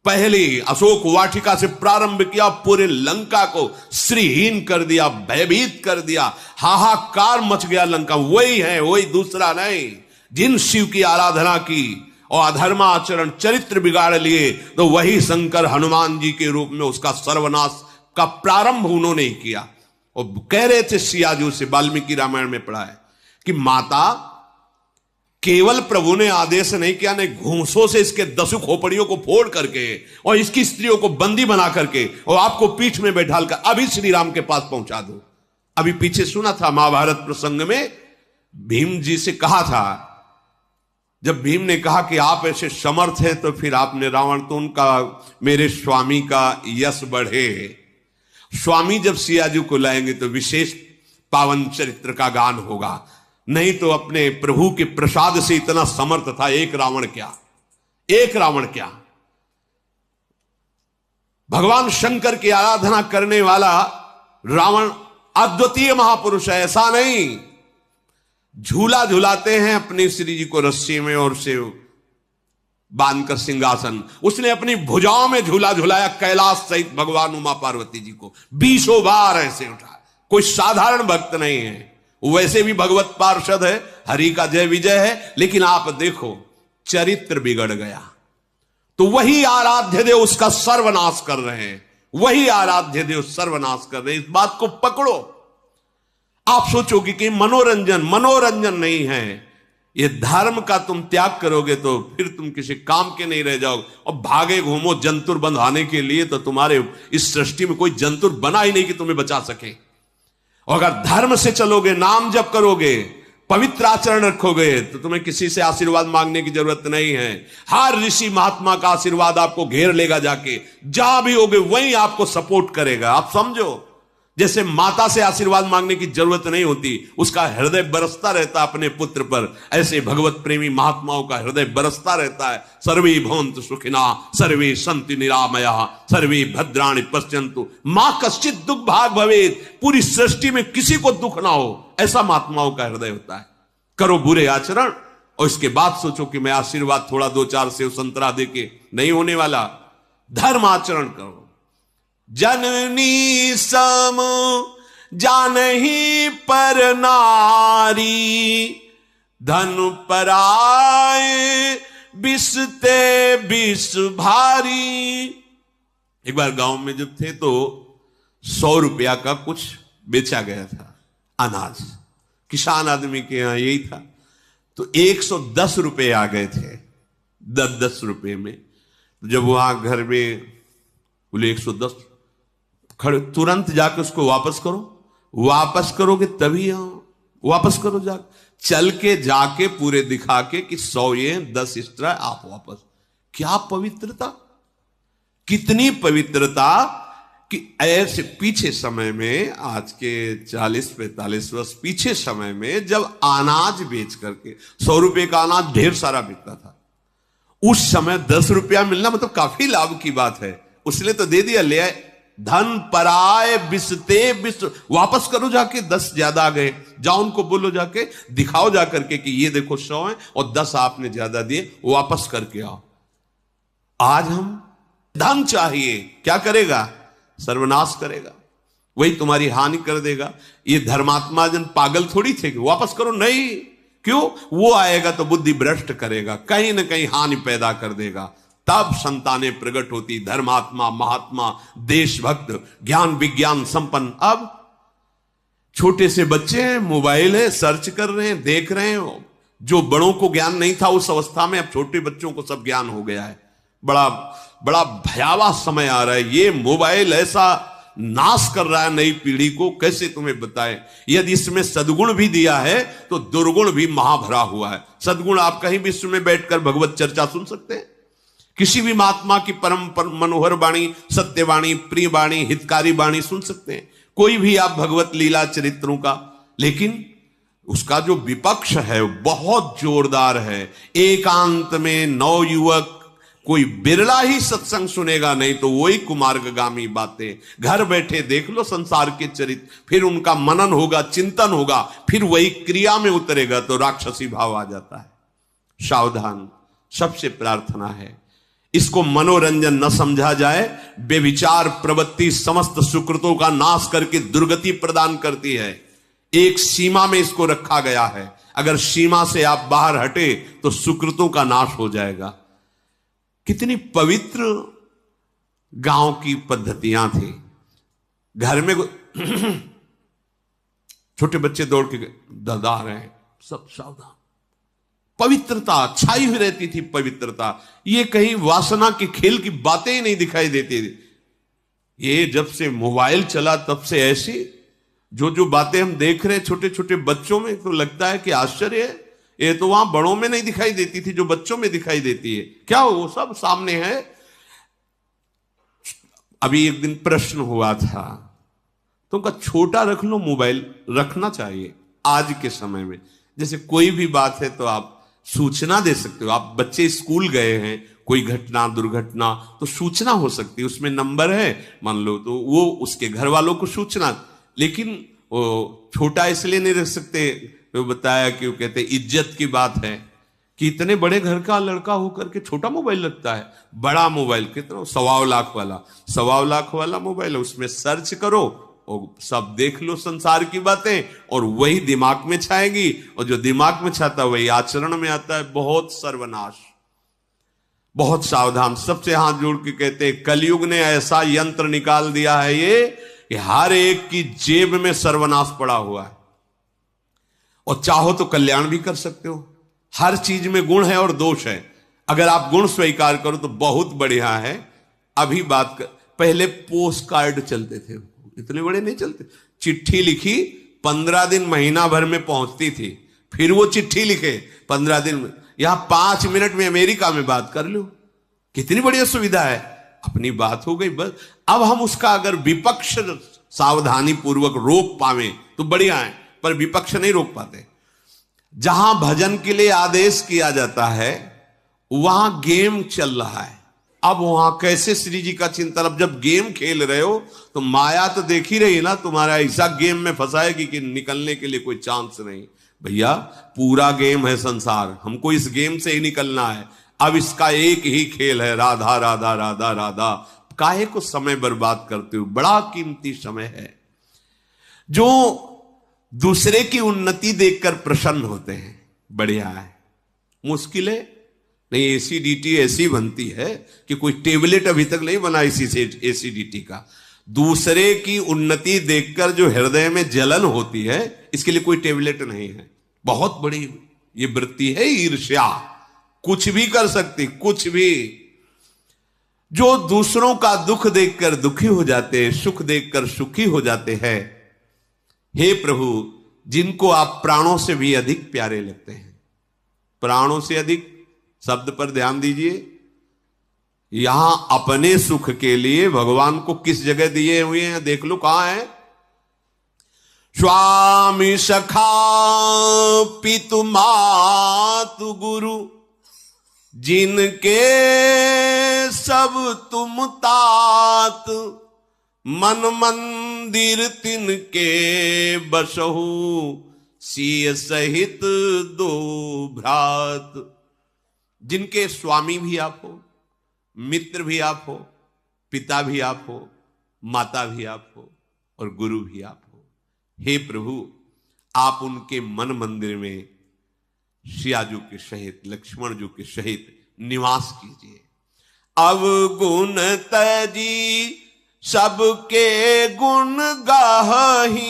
पहली अशोक वाटिका से प्रारंभ किया, पूरे लंका को श्रीहीन कर दिया, भयभीत कर दिया, हाहाकार मच गया लंका। वही है, वही, दूसरा नहीं। जिन शिव की आराधना की और अधर्माचरण चरित्र बिगाड़ लिए, तो वही शंकर हनुमान जी के रूप में उसका सर्वनाश का प्रारंभ उन्होंने ही किया। और कह रहे थे सियाजू से, वाल्मीकि रामायण में पढ़ा है कि माता, केवल प्रभु ने आदेश नहीं किया, ने घूंसों से इसके 10 खोपड़ियों को फोड़ करके और इसकी स्त्रियों को बंदी बना करके और आपको पीठ में बैठाल कर अभी श्री राम के पास पहुंचा दो। अभी पीछे सुना था महाभारत प्रसंग में, भीम जी से कहा था, जब भीम ने कहा कि आप ऐसे समर्थ हैं, तो फिर आपने रावण, तो उनका मेरे स्वामी का यश बढ़े। स्वामी जब सियाजू को लाएंगे तो विशेष पावन चरित्र का गान होगा। नहीं तो अपने प्रभु के प्रसाद से इतना समर्थ था, एक रावण क्या, एक रावण क्या। भगवान शंकर की आराधना करने वाला रावण अद्वितीय महापुरुष है, ऐसा नहीं। झूला झुलाते हैं अपनी श्री जी को रस्सी में और से बांधकर सिंहासन, उसने अपनी भुजाओं में झूला झुलाया कैलाश सहित भगवान उमा पार्वती जी को 20 बार ऐसे उठा। कोई साधारण भक्त नहीं है, वैसे भी भगवत पार्षद है, हरि का जय विजय है। लेकिन आप देखो, चरित्र बिगड़ गया तो वही आराध्य देव उसका सर्वनाश कर रहे हैं, वही आराध्य देव सर्वनाश कर रहे हैं। इस बात को पकड़ो। आप सोचोगे कि मनोरंजन नहीं है। ये धर्म का तुम त्याग करोगे तो फिर तुम किसी काम के नहीं रह जाओगे। और भागे घूमो जंतुर बंधाने के लिए, तो तुम्हारे इस सृष्टि में कोई जंतुर बना ही नहीं कि तुम्हें बचा सके। और अगर धर्म से चलोगे, नाम जप करोगे, पवित्र आचरण रखोगे, तो तुम्हें किसी से आशीर्वाद मांगने की जरूरत नहीं है। हर ऋषि महात्मा का आशीर्वाद आपको घेर लेगा, जाके जहां भी होगे वहीं आपको सपोर्ट करेगा। आप समझो, जैसे माता से आशीर्वाद मांगने की जरूरत नहीं होती, उसका हृदय बरसता रहता अपने पुत्र पर, ऐसे भगवत प्रेमी महात्माओं का हृदय बरसता रहता है। सर्वे भवन्तु सुखिना, सर्वे सन्तु निरामया, सर्वे भद्राणि पश्यन्तु मां कश्चित् दुख भाग भवेत्। पूरी सृष्टि में किसी को दुख ना हो, ऐसा महात्माओं का हृदय होता है। करो बुरे आचरण और इसके बाद सोचो कि मैं आशीर्वाद थोड़ा 2-4 सेव संतरा देके नहीं होने वाला। धर्म आचरण करो। जननी सम जानहि पर नारी, धन पराए बिसते बिस भारी। एक बार गांव में जब थे तो 100 रुपया का कुछ बेचा गया था, अनाज। किसान आदमी के यहां यही था। तो 110 रुपए आ गए थे, 10-10 रुपए में। जब वहां घर में बोले 110, खड़े तुरंत जाकर उसको वापस करो। वापस करोगे तभी वापस करो, जा चल के जाके पूरे दिखा के कि 100 ये 10 एक्स्ट्रा, आप वापस। क्या पवित्रता, कितनी पवित्रता कि ऐसे पीछे समय में, आज के 40-45 वर्ष पीछे समय में, जब अनाज बेच करके 100 रुपए का अनाज ढेर सारा बिकता था, उस समय 10 रुपया मिलना मतलब काफी लाभ की बात है। उसने तो दे दिया, ले आए। धन पराए बिसते बिस, वापस करो जाके, 10 ज्यादा आ गए, जाओ उनको बोलो जाके, दिखाओ जाकर के कि ये देखो 100 है और 10 आपने ज्यादा दिए, वापस करके आओ। आज हम धन चाहिए, क्या करेगा? सर्वनाश करेगा, वही तुम्हारी हानि कर देगा। ये धर्मात्मा जन पागल थोड़ी थे कि वापस करो, नहीं। क्यों? वो आएगा तो बुद्धि भ्रष्ट करेगा, कहीं ना कहीं हानि पैदा कर देगा। तब संतानें प्रकट होती, धर्मात्मा, महात्मा, देशभक्त, ज्ञान विज्ञान संपन्न। अब छोटे से बच्चे हैं, मोबाइल है, सर्च कर रहे हैं, देख रहे हैं। जो बड़ों को ज्ञान नहीं था उस अवस्था में, अब छोटे बच्चों को सब ज्ञान हो गया है। बड़ा बड़ा भयावह समय आ रहा है। ये मोबाइल ऐसा नाश कर रहा है नई पीढ़ी को, कैसे तुम्हें बताएं। यदि इसमें सद्गुण भी दिया है तो दुर्गुण भी महाभरा हुआ है। सद्गुण, आप कहीं विश्व में बैठकर भगवत चर्चा सुन सकते हैं, किसी भी महात्मा की परम मनोहर वाणी, सत्यवाणी, प्रिय वाणी, हितकारी वाणी सुन सकते हैं, कोई भी आप भगवत लीला चरित्रों का। लेकिन उसका जो विपक्ष है बहुत जोरदार है। एकांत में नवयुवक कोई बिरला ही सत्संग सुनेगा, नहीं तो वही कुमार्गगामी बातें। घर बैठे देख लो संसार के चरित्र, फिर उनका मनन होगा, चिंतन होगा, फिर वही क्रिया में उतरेगा तो राक्षसी भाव आ जाता है। सावधान, सबसे प्रार्थना है इसको मनोरंजन न समझा जाए। बेविचार प्रवृत्ति समस्त सुकृतों का नाश करके दुर्गति प्रदान करती है। एक सीमा में इसको रखा गया है, अगर सीमा से आप बाहर हटे तो सुकृतों का नाश हो जाएगा। कितनी पवित्र गांव की पद्धतियां थी। घर में छोटे बच्चे दौड़ के ददा रहे हैं, सब सावधान। पवित्रता छाई हुई रहती थी, पवित्रता। ये कहीं वासना के खेल की बातें ही नहीं दिखाई देती थी। ये जब से मोबाइल चला तब से ऐसी जो बातें हम देख रहे हैं छोटे छोटे बच्चों में, तो लगता है कि आश्चर्य है। ये तो वहां बड़ों में नहीं दिखाई देती थी, जो बच्चों में दिखाई देती है। क्या वो सब सामने है। अभी एक दिन प्रश्न हुआ था, तुमका छोटा रख लो, मोबाइल रखना चाहिए आज के समय में। जैसे कोई भी बात है तो आप सूचना दे सकते हो। आप बच्चे स्कूल गए हैं, कोई घटना दुर्घटना, तो सूचना हो सकती है, उसमें नंबर है मान लो, तो वो उसके घर वालों को सूचना। लेकिन वो छोटा इसलिए नहीं रख सकते, तो बताया कि वो कहते इज्जत की बात है कि इतने बड़े घर का लड़का होकर के छोटा मोबाइल रखता है। बड़ा मोबाइल कितना, 1.25 लाख वाला, 1.25 लाख वाला मोबाइल है, उसमें सर्च करो और सब देख लो संसार की बातें, और वही दिमाग में छाएगी, और जो दिमाग में छाता वही आचरण में आता है। बहुत सर्वनाश, बहुत सावधान। सबसे हाथ जोड़ के कहते हैं कलयुग ने ऐसा यंत्र निकाल दिया है ये कि हर एक की जेब में सर्वनाश पड़ा हुआ है, और चाहो तो कल्याण भी कर सकते हो। हर चीज में गुण है और दोष है। अगर आप गुण स्वीकार करो तो बहुत बढ़िया है। अभी बात कर, पहले पोस्ट कार्ड चलते थे, इतने बड़े नहीं चलते। चिट्ठी लिखी 15 दिन महीना भर में पहुंचती थी, फिर वो चिट्ठी लिखे 15 दिन में, यहां 5 मिनट में अमेरिका में बात कर लो। कितनी बढ़िया सुविधा है, अपनी बात हो गई बस। अब हम उसका अगर विपक्ष सावधानी पूर्वक रोक पावे तो बढ़िया है, पर विपक्ष नहीं रोक पाते। जहां भजन के लिए आदेश किया जाता है वहां गेम चल रहा है। अब वहां कैसे श्री जी का चिंतन। अब जब गेम खेल रहे हो तो माया तो देख ही रही ना, तुम्हारा ऐसा गेम में फंसाएगी कि निकलने के लिए कोई चांस नहीं। भैया पूरा गेम है संसार, हमको इस गेम से ही निकलना है। अब इसका एक ही खेल है, राधा राधा राधा राधा। काहे को समय बर्बाद करते हो, बड़ा कीमती समय है। जो दूसरे की उन्नति देखकर प्रसन्न होते हैं, बढ़िया है। मुश्किल है नहीं, एसिडिटी ऐसी बनती है कि कोई टेबलेट अभी तक नहीं बना इसी से एसिडिटी का। दूसरे की उन्नति देखकर जो हृदय में जलन होती है, इसके लिए कोई टेबलेट नहीं है। बहुत बड़ी ये वृत्ति है ईर्ष्या, कुछ भी कर सकती, कुछ भी। जो दूसरों का दुख देखकर दुखी हो जाते हैं, सुख देखकर सुखी हो जाते हैं, हे प्रभु जिनको आप प्राणों से भी अधिक प्यारे लगते हैं। प्राणों से अधिक शब्द पर ध्यान दीजिए। यहां अपने सुख के लिए भगवान को किस जगह दिए हुए हैं, देख लो कहां है। स्वामी सखा पितु मातु गुरु, जिनके सब तुम तात, मन मंदिर तिनके बसहु, सिय सहित दो भ्रात। जिनके स्वामी भी आप हो, मित्र भी आप हो, पिता भी आप हो, माता भी आप हो और गुरु भी आप हो। हे प्रभु, आप उनके मन मंदिर में सियाजू के सहित, लक्ष्मण जी के सहित निवास कीजिए। अवगुण तजी सबके गुण गाही,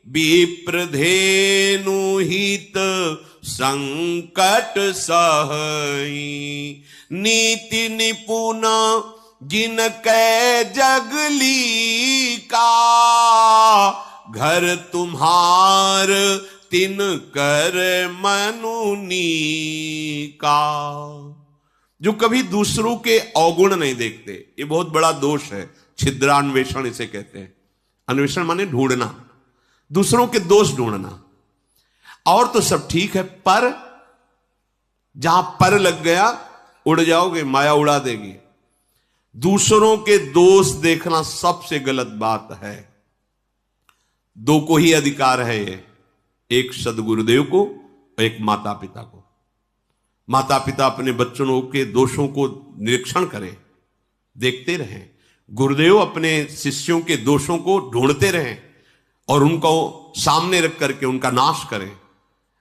विप्रधेनु हित संकट सहई। नीति निपुण जिनकै जगली का, घर तुम्हार तिन कर मनुनी का। जो कभी दूसरों के अवगुण नहीं देखते, ये बहुत बड़ा दोष है, छिद्रान्वेषण इसे कहते हैं। अन्वेषण माने ढूंढना, दूसरों के दोष ढूंढना। और तो सब ठीक है, पर जहां पर लग गया उड़ जाओगे, माया उड़ा देगी। दूसरों के दोष देखना सबसे गलत बात है। दो को ही अधिकार है ये, एक सदगुरुदेव को और एक माता पिता को। माता पिता अपने बच्चों के दोषों को निरीक्षण करें, देखते रहें। गुरुदेव अपने शिष्यों के दोषों को ढूंढते रहें और उनको सामने रख करके उनका नाश करें।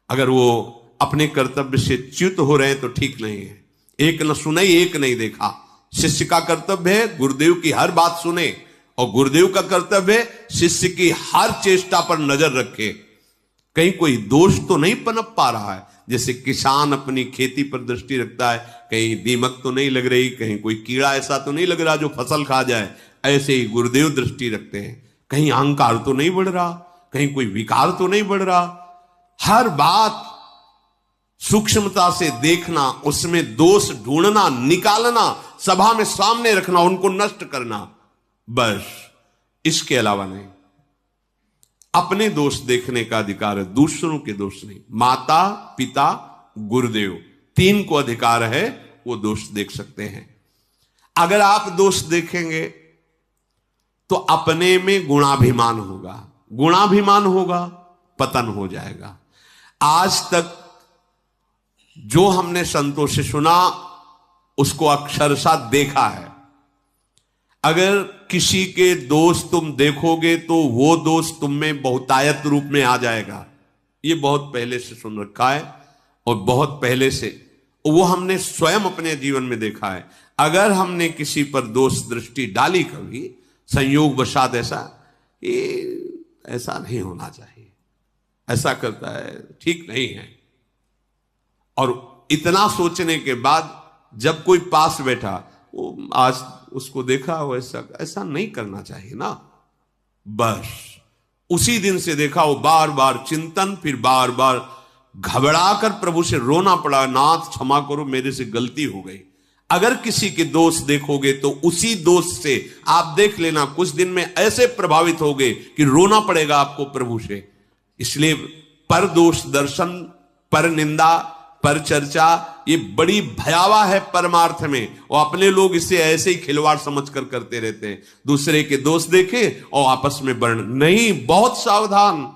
अगर वो अपने कर्तव्य से च्युत हो रहे हैं तो ठीक नहीं है। एक न सुनाई, एक नहीं देखा। शिष्य का कर्तव्य है गुरुदेव की हर बात सुने, और गुरुदेव का कर्तव्य है शिष्य की हर चेष्टा पर नजर रखे, कहीं कोई दोष तो नहीं पनप पा रहा है। जैसे किसान अपनी खेती पर दृष्टि रखता है, कहीं दीमक तो नहीं लग रही, कहीं कोई कीड़ा ऐसा तो नहीं लग रहा जो फसल खा जाए। ऐसे ही गुरुदेव दृष्टि रखते हैं, कहीं अहंकार तो नहीं बढ़ रहा, कहीं कोई विकार तो नहीं बढ़ रहा। हर बात सूक्ष्मता से देखना, उसमें दोष ढूंढना, निकालना, सभा में सामने रखना, उनको नष्ट करना, बस। इसके अलावा नहीं। अपने दोष देखने का अधिकार है, दूसरों के दोष नहीं। माता पिता गुरुदेव तीन को अधिकार है, वो दोष देख सकते हैं। अगर आप दोष देखेंगे तो अपने में गुणाभिमान होगा, गुणाभिमान होगा, पतन हो जाएगा। आज तक जो हमने संतों से सुना उसको अक्षरशः देखा है। अगर किसी के दोष तुम देखोगे तो वो दोष तुम में बहुतायत रूप में आ जाएगा। ये बहुत पहले से सुन रखा है और बहुत पहले से वो हमने स्वयं अपने जीवन में देखा है। अगर हमने किसी पर दोष दृष्टि डाली कभी संयोग वशात, ऐसा नहीं होना चाहिए, ऐसा करता है, ठीक नहीं है, और इतना सोचने के बाद जब कोई पास बैठा, वो आज उसको देखा हो, ऐसा नहीं करना चाहिए ना। बस उसी दिन से देखा वो बार बार चिंतन, फिर बार बार घबराकर प्रभु से रोना पड़ा, नाथ क्षमा करो, मेरे से गलती हो गई। अगर किसी के दोष देखोगे तो उसी दोष से आप देख लेना, कुछ दिन में ऐसे प्रभावित होगे कि रोना पड़ेगा आपको प्रभु से। इसलिए पर दोष दर्शन, पर निंदा, पर चर्चा, ये बड़ी भयावह है परमार्थ में। और अपने लोग इसे ऐसे ही खिलवाड़ समझकर करते रहते हैं, दूसरे के दोष देखे और आपस में वर्ण नहीं। बहुत सावधान।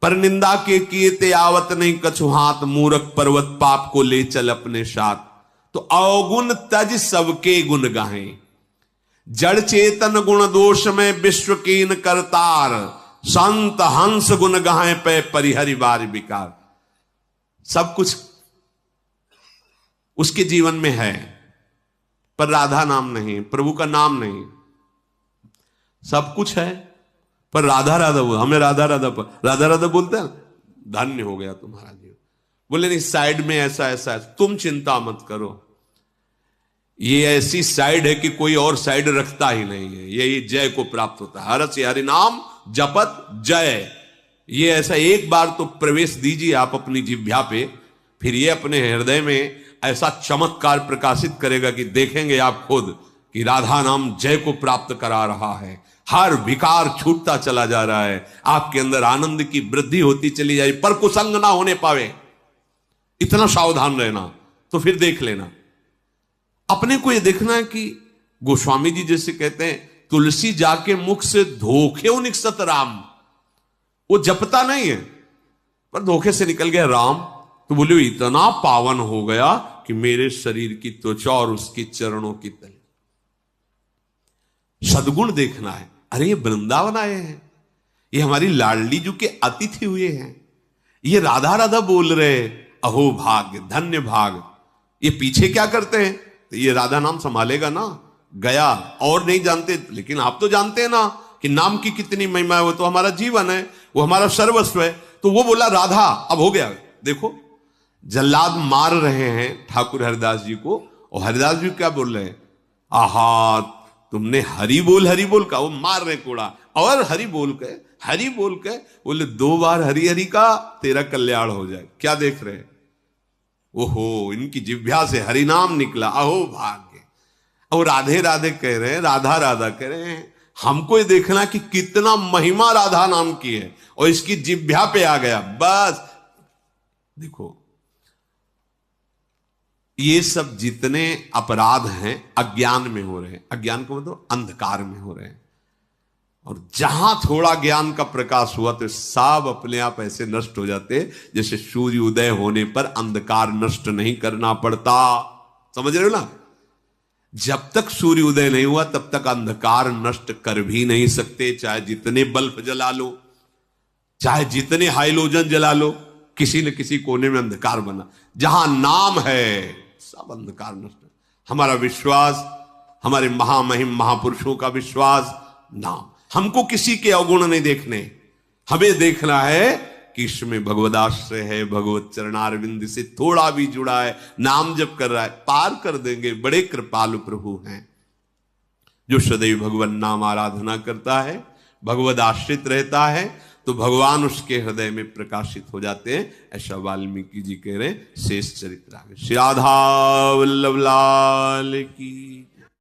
पर निंदा के किए ते आवत नहीं कछु हाथ, मूर्ख पर्वत पाप को ले चल अपने साथ। तो अवगुण तज सबके गुण गाहें, जड़ चेतन गुण दोष में विश्व कीन करतार। संत हंस गुण गाहें पे परिहरि बार विकार। सब कुछ उसके जीवन में है, पर राधा नाम नहीं, प्रभु का नाम नहीं। सब कुछ है पर राधा राधा बोल, हमें राधा राधा राधा राधा बोलते हैं, धन्य हो गया तुम्हारा जीवन। बोले नहीं, साइड में ऐसा ऐसा है, तुम चिंता मत करो। ये ऐसी साइड है कि कोई और साइड रखता ही नहीं है, यही जय को प्राप्त होता है। हरस हरि नाम जपत जय। ये ऐसा एक बार तो प्रवेश दीजिए आप अपनी जिह्वा पे, फिर ये अपने हृदय में ऐसा चमत्कार प्रकाशित करेगा कि देखेंगे आप खुद कि राधा नाम जय को प्राप्त करा रहा है। हर विकार छूटता चला जा रहा है, आपके अंदर आनंद की वृद्धि होती चली जाए, पर कुसंग ना होने पावे, इतना सावधान रहना। तो फिर देख लेना, अपने को यह देखना है कि गोस्वामी जी जैसे कहते हैं, तुलसी जाके मुख से धोखे निकसत राम। वो जपता नहीं है पर धोखे से निकल गया राम, तो बोले इतना पावन हो गया कि मेरे शरीर की त्वचा और उसकी चरणों की तल। सद्गुण देखना है। अरे ये वृंदावन आए हैं, ये हमारी लाडली जी के अतिथि हुए हैं, ये राधा राधा बोल रहे, अहो भाग्य धन्य भाग। ये पीछे क्या करते हैं? तो ये राधा नाम संभालेगा ना, गया और नहीं जानते, लेकिन आप तो जानते हैं ना कि नाम की कितनी महिमा है। वो तो हमारा जीवन है, वो हमारा सर्वस्व है। तो वो बोला राधा, अब हो गया। देखो जल्लाद मार रहे हैं ठाकुर हरिदास जी को, और हरिदास जी क्या बोल रहे हैं? आहा तुमने हरि बोल का, वो मार रहे कोड़ा, और हरि बोल के बोले 2 बार हरि हरि का तेरा कल्याण हो जाए। क्या देख रहे हैं? ओहो, इनकी जिह्वा से हरि नाम निकला, अहो भाग्य। और राधे राधे कह रहे हैं, राधा राधा कह रहे हैं। हमको ये देखना कि कितना महिमा राधा नाम की है, और इसकी जिह्वा पे आ गया। बस देखो, ये सब जितने अपराध हैं अज्ञान में हो रहे हैं। अज्ञान को मतलब अंधकार में हो रहे हैं, और जहां थोड़ा ज्ञान का प्रकाश हुआ तो सब अपने आप ऐसे नष्ट हो जाते, जैसे सूर्य उदय होने पर अंधकार नष्ट नहीं करना पड़ता। समझ रहे हो ना? जब तक सूर्य उदय नहीं हुआ तब तक अंधकार नष्ट कर भी नहीं सकते, चाहे जितने बल्ब जला लो, चाहे जितने हाइलोजन जला लो, किसी न किसी कोने में अंधकार बना। जहां नाम है सब अंधकार नष्ट। हमारा विश्वास, हमारे महामहिम महापुरुषों का विश्वास, नाम। हमको किसी के अवगुण नहीं देखने, हमें देखना है कि इसमें भगवदाश्रय है, भगवत चरणारविंद से थोड़ा भी जुड़ा है, नाम जप कर रहा है, पार कर देंगे। बड़े कृपालु प्रभु हैं जो सदैव भगवान नाम आराधना करता है, भगवद आश्रित रहता है, तो भगवान उसके हृदय में प्रकाशित हो जाते हैं। ऐसा वाल्मीकि जी कह रहे हैं। शेष चरित्र आगे। श्री राधा वल्लभ लाल की।